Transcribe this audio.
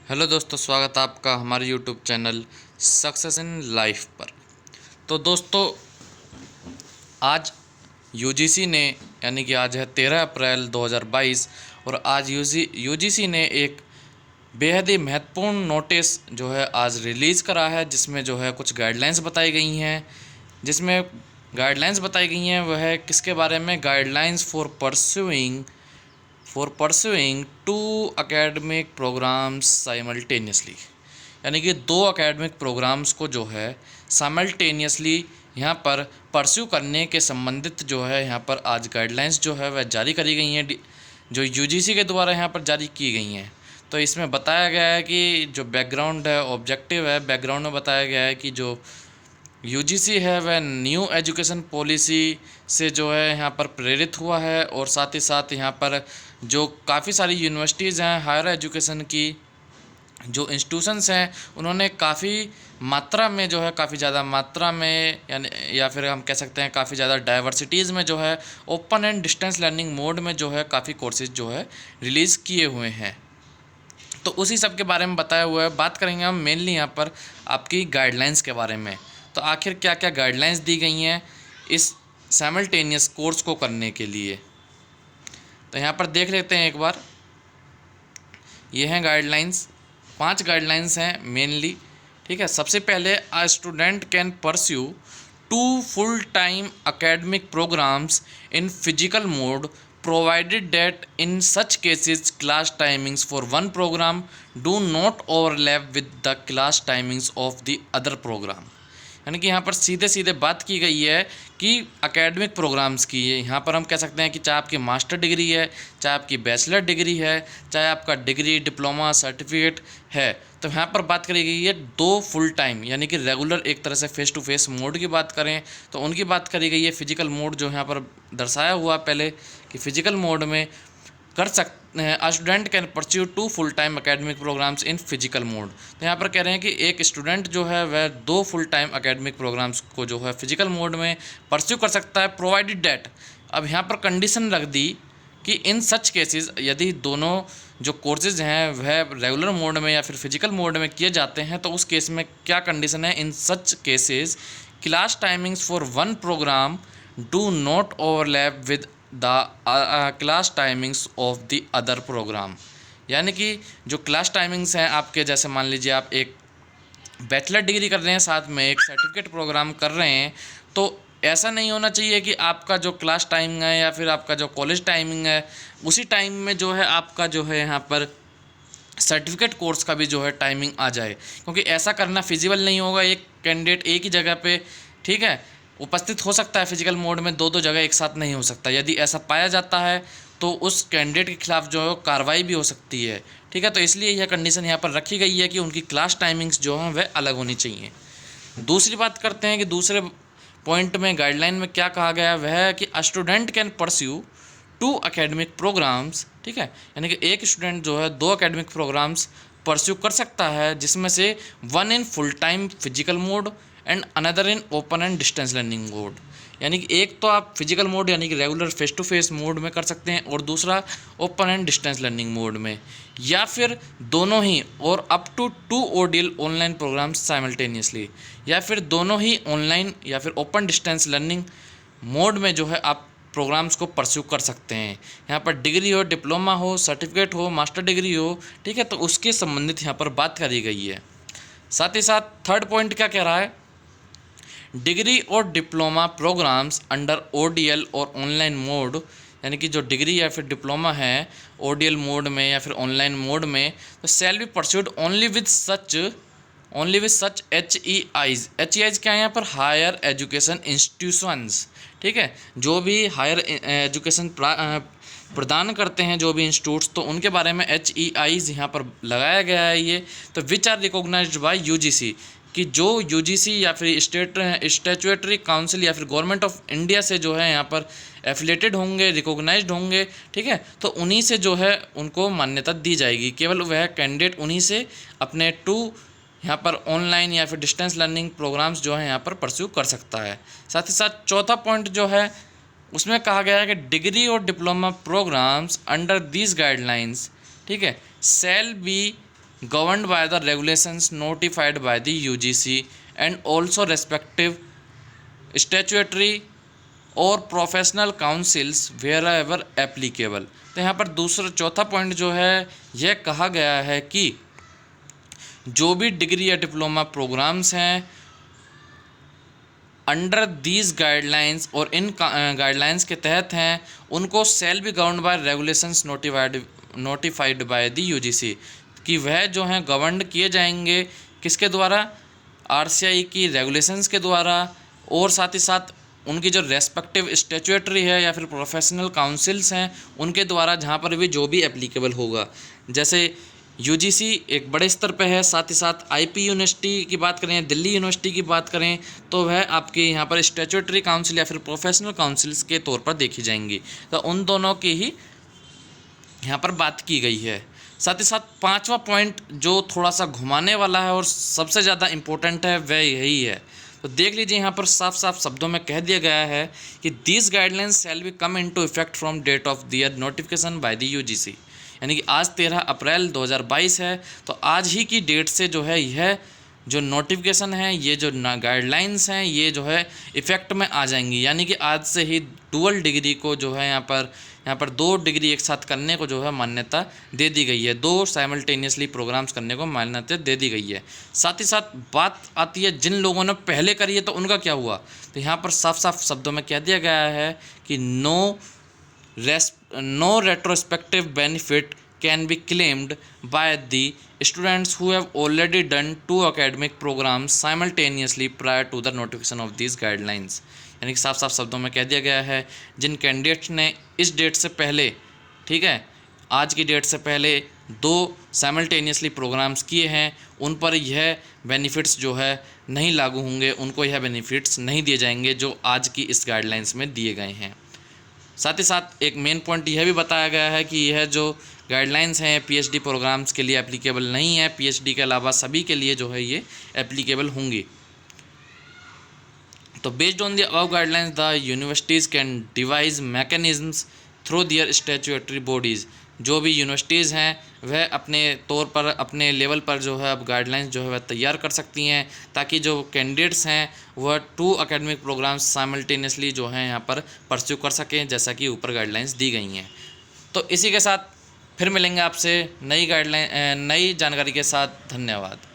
Hello दोस्तों, स्वागत है आपका हमारे YouTube channel success in life पर। तो दोस्तों, आज यूजीसी ने यानी कि आज है 13 अप्रैल 2022 और आज यूजीसी ने एक बेहद ही महत्वपूर्ण नोटिस जो है आज रिलीज़ करा है, जिसमें जो है कुछ गाइडलाइंस बताई गई हैं। जिसमें गाइडलाइंस बताई गई हैं वह है किसके बारे में, guidelines for pursuing two academic programmes simultaneously. यानी कि दो एकेडमिक प्रोग्राम्स को जो है साइमल्टेनियसली यहाँ पर परस्यू करने के संबंधित जो है यहाँ पर आज गाइडलाइंस जो है वह जारी करी गई हैं, जो यूजीसी के द्वारा यहाँ पर जारी की गई हैं। तो इसमें बताया गया है कि जो बैकग्राउंड है, ऑब्जेक्टिव है, बैकग्राउंड में बताया गया है कि जो यूजीसी है वह न्यू एजुकेशन पॉलिसी से जो है यहाँ पर प्रेरित हुआ है, और साथ ही साथ यहाँ पर जो काफ़ी सारी यूनिवर्सिटीज़ हैं, हायर एजुकेशन की जो इंस्टीट्यूशंस हैं, उन्होंने काफ़ी मात्रा में जो है काफ़ी ज़्यादा मात्रा में यानी या फिर हम कह सकते हैं काफ़ी ज़्यादा डाइवर्सिटीज़ में जो है open and distance learning mode में जो है काफ़ी कोर्सेज जो है रिलीज़ किए हुए हैं। तो उसी सब के बारे में बताया हुआ है। बात करेंगे हम मेनली यहाँ पर आपकी गाइडलाइंस के बारे में। तो आखिर क्या क्या गाइडलाइंस दी गई हैं इस साइमल्टेनियस कोर्स को करने के लिए, तो यहाँ पर देख लेते हैं एक बार। ये हैं गाइडलाइंस, 5 गाइडलाइंस हैं मेनली। ठीक है, सबसे पहले a student can pursue 2 full time academic programmes in physical mode provided that in such cases class timings for one program do not overlap with the class timings of the other program। यानी कि यहाँ पर सीधे सीधे बात की गई है कि एकेडमिक प्रोग्राम्स की है। यहाँ पर हम कह सकते हैं कि चाहे आपकी मास्टर डिग्री है, चाहे आपकी बैचलर डिग्री है, चाहे आपका डिग्री, डिप्लोमा, सर्टिफिकेट है, तो यहाँ पर बात करी गई है 2 फुल टाइम यानी कि रेगुलर एक तरह से फेस टू फेस मोड की बात करें तो उनकी बात करी गई है। फिजिकल मोड जो यहाँ पर दर्शाया हुआ पहले कि फिजिकल मोड में कर सकते हैं। A student can pursue 2 full time academic programmes in physical mode. तो यहाँ पर कह रहे हैं कि एक स्टूडेंट जो है वह 2 फुल टाइम एकेडमिक प्रोग्राम्स को जो है फिजिकल मोड में परस्यू कर सकता है, प्रोवाइडेड डैट। अब यहाँ पर कंडीशन रख दी कि इन सच केसेस, यदि दोनों जो कोर्सेज हैं वह रेगुलर मोड में या फिर फिजिकल मोड में किए जाते हैं, तो उस केस में क्या कंडीशन है, in such cases class timings for one programme do not overlap with the class timings of the other programme. यानी कि जो क्लास टाइमिंग्स हैं आपके, जैसे मान लीजिए आप एक बैचलर डिग्री कर रहे हैं, साथ में एक सर्टिफिकेट प्रोग्राम कर रहे हैं, तो ऐसा नहीं होना चाहिए कि आपका जो क्लास टाइमिंग है या फिर आपका जो कॉलेज टाइमिंग है उसी टाइम में जो है आपका जो है यहाँ पर सर्टिफिकेट कोर्स का भी जो है टाइमिंग आ जाए, क्योंकि ऐसा करना फिजिबल नहीं होगा। एक कैंडिडेट एक ही जगह पे, ठीक है, उपस्थित हो सकता है फिजिकल मोड में, दो जगह एक साथ नहीं हो सकता। यदि ऐसा पाया जाता है तो उस कैंडिडेट के खिलाफ जो है कार्रवाई भी हो सकती है। ठीक है, तो इसलिए यह कंडीशन यहाँ पर रखी गई है कि उनकी क्लास टाइमिंग्स जो हैं वह अलग होनी चाहिए। दूसरी बात करते हैं कि दूसरे पॉइंट में गाइडलाइन में क्या कहा गया है, वह है कि a student can pursue 2 academic programmes. ठीक है, यानी कि एक स्टूडेंट जो है 2 एकेडमिक प्रोग्राम्स परस्यू कर सकता है, जिसमें से 1 in full time physical mode and another in open and distance learning mode. यानी कि एक तो आप फिजिकल मोड यानी कि regular face to face mode में कर सकते हैं, और दूसरा open and distance learning mode में, या फिर दोनों ही, और up to 2 ODL online programmes simultaneously, या फिर दोनों ही ऑनलाइन या फिर ओपन डिस्टेंस लर्निंग मोड में जो है आप प्रोग्राम्स को परस्यू कर सकते हैं। यहाँ पर डिग्री हो, डिप्लोमा हो, सर्टिफिकेट हो, मास्टर डिग्री हो, ठीक है, तो उसके संबंधित यहाँ पर बात करी गई है। साथ ही साथ थर्ड पॉइंट क्या कह रहा है, डिग्री और डिप्लोमा प्रोग्राम्स अंडर ODL और ऑनलाइन मोड, यानी कि जो डिग्री या फिर डिप्लोमा है ODL मोड में या फिर ऑनलाइन मोड में, तो shall be pursued only with such HEIs। HEIs क्या है यहाँ पर, हायर एजुकेशन इंस्टीट्यूशंस। ठीक है, जो भी हायर एजुकेशन प्रदान करते हैं, जो भी इंस्टीट्यूट्स, तो उनके बारे में HEIs यहाँ पर लगाया गया है। ये तो which are recognised by UGC, कि जो UGC या फिर स्टैट्यूटरी काउंसिल या फिर गवर्नमेंट ऑफ इंडिया से जो है यहाँ पर एफिलेटेड होंगे, रिकॉग्नाइज्ड होंगे। ठीक है, तो उन्हीं से जो है उनको मान्यता दी जाएगी। केवल वह कैंडिडेट उन्हीं से अपने 2 यहाँ पर ऑनलाइन या फिर डिस्टेंस लर्निंग प्रोग्राम्स जो है यहाँ पर परस्यू कर सकता है। साथ ही साथ चौथा पॉइंट जो है उसमें कहा गया है कि डिग्री और diploma programmes under these guidelines, ठीक है, shall be governed by the regulations notified by the UGC and also respective statutory और प्रोफेशनल काउंसिल्स wherever applicable। तो यहाँ पर चौथा पॉइंट जो है यह कहा गया है कि जो भी डिग्री या डिप्लोमा प्रोग्राम्स हैं अंडर दीज गाइडलाइंस और इन गाइडलाइंस के तहत हैं, उनको shall be governed by regulations notified by the UGC, कि वह जो हैं गवर्न किए जाएंगे किसके द्वारा, आरसीआई की रेगुलेशंस के द्वारा, और साथ ही साथ उनकी जो रेस्पेक्टिव स्टैट्यूटरी है या फिर प्रोफेशनल काउंसिल्स हैं उनके द्वारा, जहाँ पर भी जो भी एप्लीकेबल होगा। जैसे यूजीसी एक बड़े स्तर पे है, साथ ही साथ आईपी यूनिवर्सिटी की बात करें, दिल्ली यूनिवर्सिटी की बात करें, तो वह आपके यहाँ पर स्टैट्यूटरी काउंसिल या फिर प्रोफेशनल काउंसिल्स के तौर पर देखी जाएंगी। तो उन दोनों की ही यहाँ पर बात की गई है। साथ ही साथ पांचवा पॉइंट जो थोड़ा सा घुमाने वाला है और सबसे ज़्यादा इम्पोर्टेंट है वह यही है। तो देख लीजिए, यहाँ पर साफ साफ शब्दों में कह दिया गया है कि these guidelines shall be come into effect from date of their notification by the UGC. यानी कि आज 13 अप्रैल 2022 है, तो आज ही की डेट से जो है यह जो नोटिफिकेशन है, ये जो गाइडलाइंस हैं, ये जो है इफ़ेक्ट में आ जाएंगी। यानी कि आज से ही डुअल डिग्री को जो है यहाँ पर 2 डिग्री एक साथ करने को जो है मान्यता दे दी गई है, 2 साइमल्टेनियसली प्रोग्राम्स करने को मान्यता दे दी गई है। साथ ही साथ बात आती है जिन लोगों ने पहले करी है तो उनका क्या हुआ। तो यहाँ पर साफ साफ शब्दों में कह दिया गया है कि no retrospective benefit can be claimed by the students who have already done 2 academic programs simultaneously prior to the notification of these guidelines। यानी कि साफ साफ शब्दों में कह दिया गया है जिन कैंडिडेट्स ने इस डेट से पहले, ठीक है, आज की डेट से पहले 2 साइमल्टेनियसली प्रोग्राम्स किए हैं, उन पर यह बेनिफिट्स जो है नहीं लागू होंगे, उनको यह बेनिफिट्स नहीं दिए जाएंगे जो आज की इस गाइडलाइंस में दिए गए हैं। साथ ही साथ एक मेन पॉइंट यह भी बताया गया है कि यह जो गाइडलाइंस हैं पीएचडी प्रोग्राम्स के लिए एप्लीकेबल नहीं है, पीएचडी के अलावा सभी के लिए जो है ये एप्लीकेबल होंगी। तो based on the above guidelines the universities can devise mechanisms through their statutory bodies. जो भी यूनिवर्सिटीज़ हैं वह अपने तौर पर, अपने लेवल पर जो है अब गाइडलाइंस जो है वह तैयार कर सकती हैं, ताकि जो कैंडिडेट्स हैं वह 2 एकेडमिक प्रोग्राम्स साइमल्टेनियसली जो हैं यहाँ पर परस्यू कर सकें, जैसा कि ऊपर गाइडलाइंस दी गई हैं। तो इसी के साथ फिर मिलेंगे आपसे नई जानकारी के साथ। धन्यवाद।